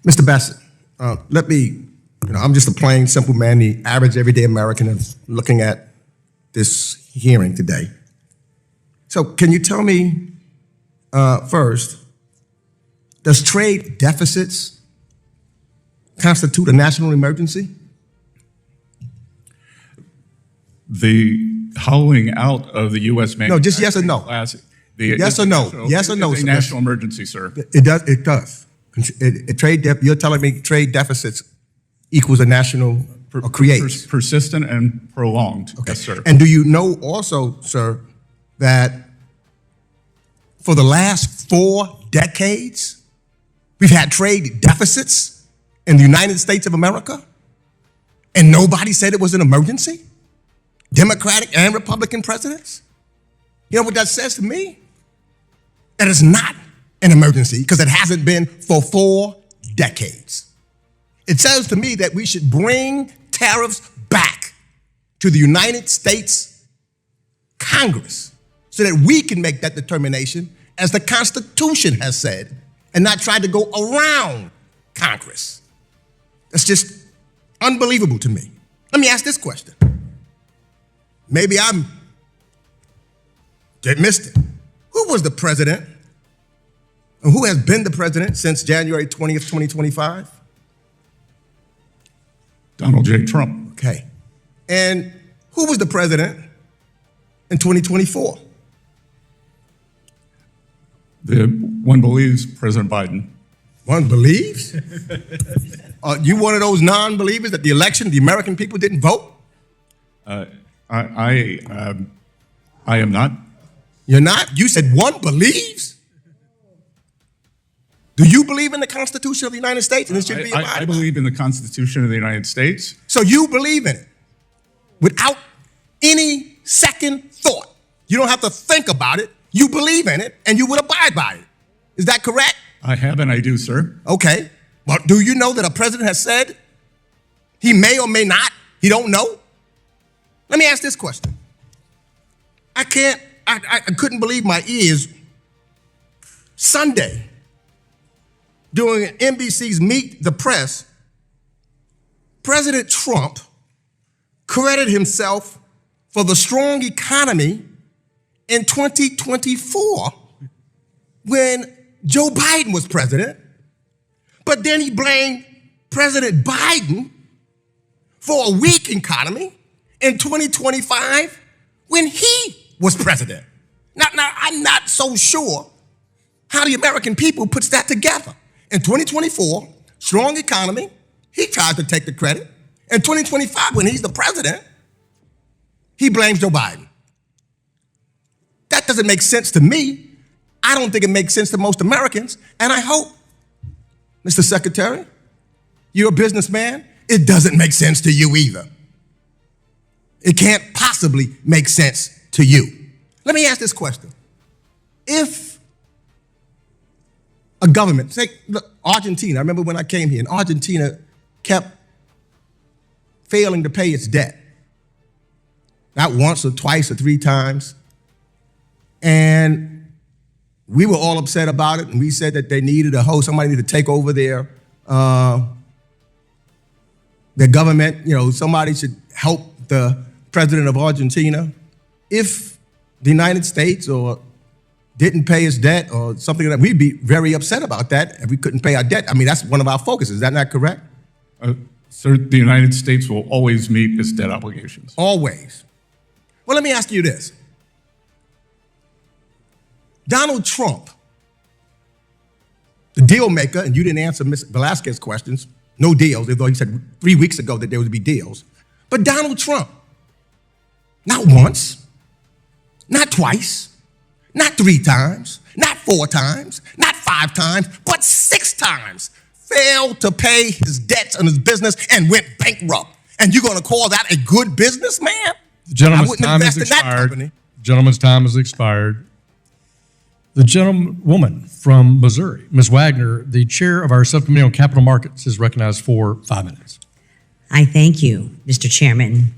Mr. Bessent, I'm just a plain, simple man, the average, everyday American is looking at this hearing today. So can you tell me first, does trade deficits constitute a national emergency? The hollowing out of the U.S. No, just yes or no. Class, yes or no. Yes or no. It's a national emergency, sir. It does. It does. You're telling me trade deficits equals a national or creates Persistent and prolonged. Okay. Yes, sir. And do you know also, sir, that for the last 4 decades, we've had trade deficits in the United States of America, and nobody said it was an emergency? Democratic and Republican presidents? You know what that says to me? That it's not an emergency because it hasn't been for 4 decades. It says to me that we should bring tariffs back to the United States Congress so that we can make that determination as the Constitution has said and not try to go around Congress. That's just unbelievable to me. Let me ask this question. Maybe I'm missed it. Who was the president and who has been the president since January 20th, 2025? Donald J. Trump. Okay. And who was the president in 2024? One believes President Biden. One believes? You one of those non-believers that the election, the American people didn't vote? I am not. You're not? You said one believes? Do you believe in the Constitution of the United States? And it should be I believe in the Constitution of the United States. So you believe in it without any second thought. You don't have to think about it. You believe in it and you would abide by it. Is that correct? I have and I do, sir. Okay. But do you know that a president has said he may or may not? He don't know? Let me ask this question. I couldn't believe my ears. Sunday, during NBC's Meet the Press, President Trump credited himself for the strong economy in 2024 when Joe Biden was president. But then he blamed President Biden for a weak economy in 2025 when he was president. Now, I'm not so sure how the American people puts that together. In 2024, strong economy, he tried to take the credit. In 2025, when he's the president, he blames Joe Biden. That doesn't make sense to me. I don't think it makes sense to most Americans. And I hope, Mr. Secretary, you're a businessman, it doesn't make sense to you either. It can't possibly make sense to you. Let me ask this question. If a government, say, look, Argentina, I remember when I came here, and Argentina kept failing to pay its debt. Not once or twice or 3 times. And we were all upset about it, and we said that they needed a host, somebody needed to take over their government. Somebody should help the president of Argentina. If the United States didn't pay its debt or something like that, we'd be very upset about that if we couldn't pay our debt. I mean, that's one of our focuses. Is that not correct? Sir, the United States will always meet its debt obligations. Always. Well, let me ask you this. Donald Trump, the deal maker, and you didn't answer Ms. Velasquez's questions, no deals, although he said 3 weeks ago that there would be deals. But Donald Trump, not once, not twice, not 3 times, not 4 times, not 5 times, but 6 times failed to pay his debts on his business and went bankrupt. And you're going to call that a good businessman? The gentleman's time has expired. Gentleman's time has expired. The gentlewoman from Missouri, Ms. Wagner, the chair of our subcommittee on capital markets, is recognized for 5 minutes. I thank you, Mr. Chairman,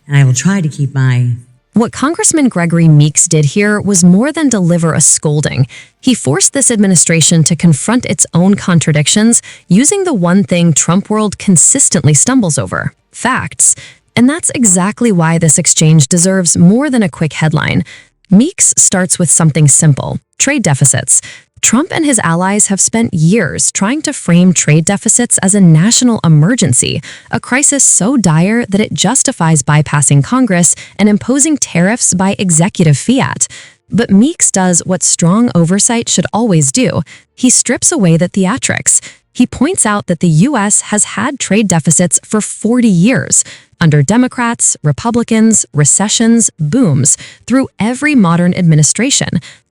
and I will try to keep my What Congressman Gregory Meeks did here was more than deliver a scolding. He forced this administration to confront its own contradictions using the one thing Trump world consistently stumbles over: facts. And that's exactly why this exchange deserves more than a quick headline. Meeks starts with something simple: trade deficits. Trump and his allies have spent years trying to frame trade deficits as a national emergency, a crisis so dire that it justifies bypassing Congress and imposing tariffs by executive fiat. But Meeks does what strong oversight should always do. He strips away the theatrics. He points out that the U.S. has had trade deficits for 40 years, under Democrats, Republicans, recessions, booms, through every modern administration,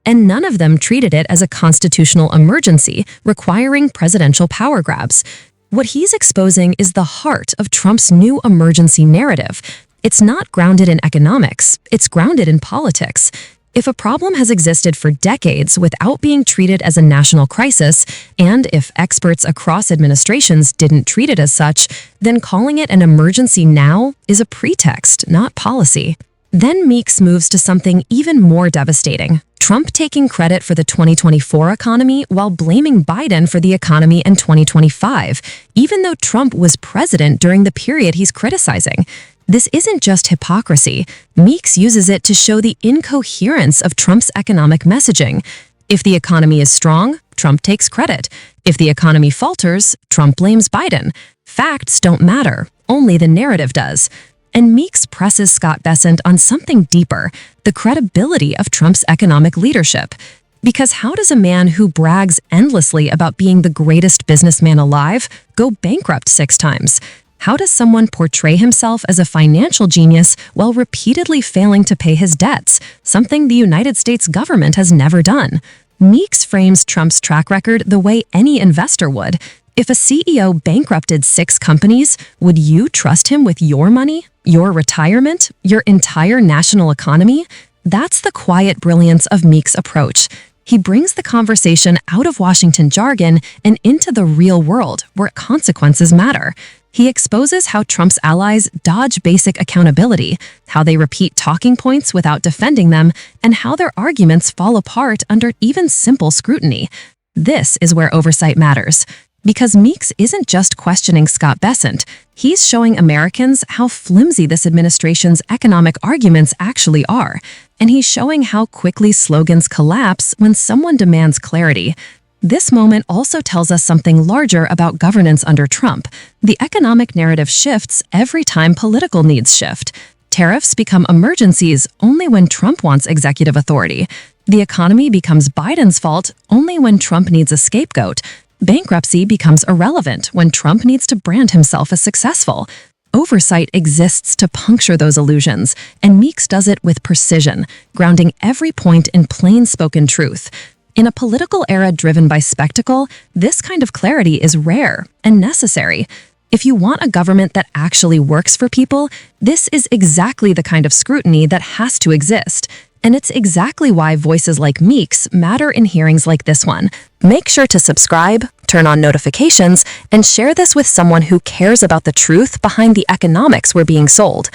and none of them treated it as a constitutional emergency requiring presidential power grabs. What he's exposing is the heart of Trump's new emergency narrative. It's not grounded in economics, it's grounded in politics. If a problem has existed for decades without being treated as a national crisis, and if experts across administrations didn't treat it as such, then calling it an emergency now is a pretext, not policy. Then Meeks moves to something even more devastating: Trump taking credit for the 2024 economy while blaming Biden for the economy in 2025, even though Trump was president during the period he's criticizing. This isn't just hypocrisy. Meeks uses it to show the incoherence of Trump's economic messaging. If the economy is strong, Trump takes credit. If the economy falters, Trump blames Biden. Facts don't matter, only the narrative does. And Meeks presses Scott Bessent on something deeper: the credibility of Trump's economic leadership. Because how does a man who brags endlessly about being the greatest businessman alive go bankrupt 6 times? How does someone portray himself as a financial genius while repeatedly failing to pay his debts, something the United States government has never done? Meeks frames Trump's track record the way any investor would. If a CEO bankrupted 6 companies, would you trust him with your money, your retirement, your entire national economy? That's the quiet brilliance of Meeks' approach. He brings the conversation out of Washington jargon and into the real world, where consequences matter. He exposes how Trump's allies dodge basic accountability, how they repeat talking points without defending them, and how their arguments fall apart under even simple scrutiny. This is where oversight matters. Because Meeks isn't just questioning Scott Bessent, he's showing Americans how flimsy this administration's economic arguments actually are. And he's showing how quickly slogans collapse when someone demands clarity. This moment also tells us something larger about governance under Trump. The economic narrative shifts every time political needs shift. Tariffs become emergencies only when Trump wants executive authority. The economy becomes Biden's fault only when Trump needs a scapegoat. Bankruptcy becomes irrelevant when Trump needs to brand himself as successful. Oversight exists to puncture those illusions, and Meeks does it with precision, grounding every point in plain-spoken truth. In a political era driven by spectacle, this kind of clarity is rare and necessary. If you want a government that actually works for people, this is exactly the kind of scrutiny that has to exist. And it's exactly why voices like Meeks matter in hearings like this one. Make sure to subscribe, turn on notifications, and share this with someone who cares about the truth behind the economics we're being sold.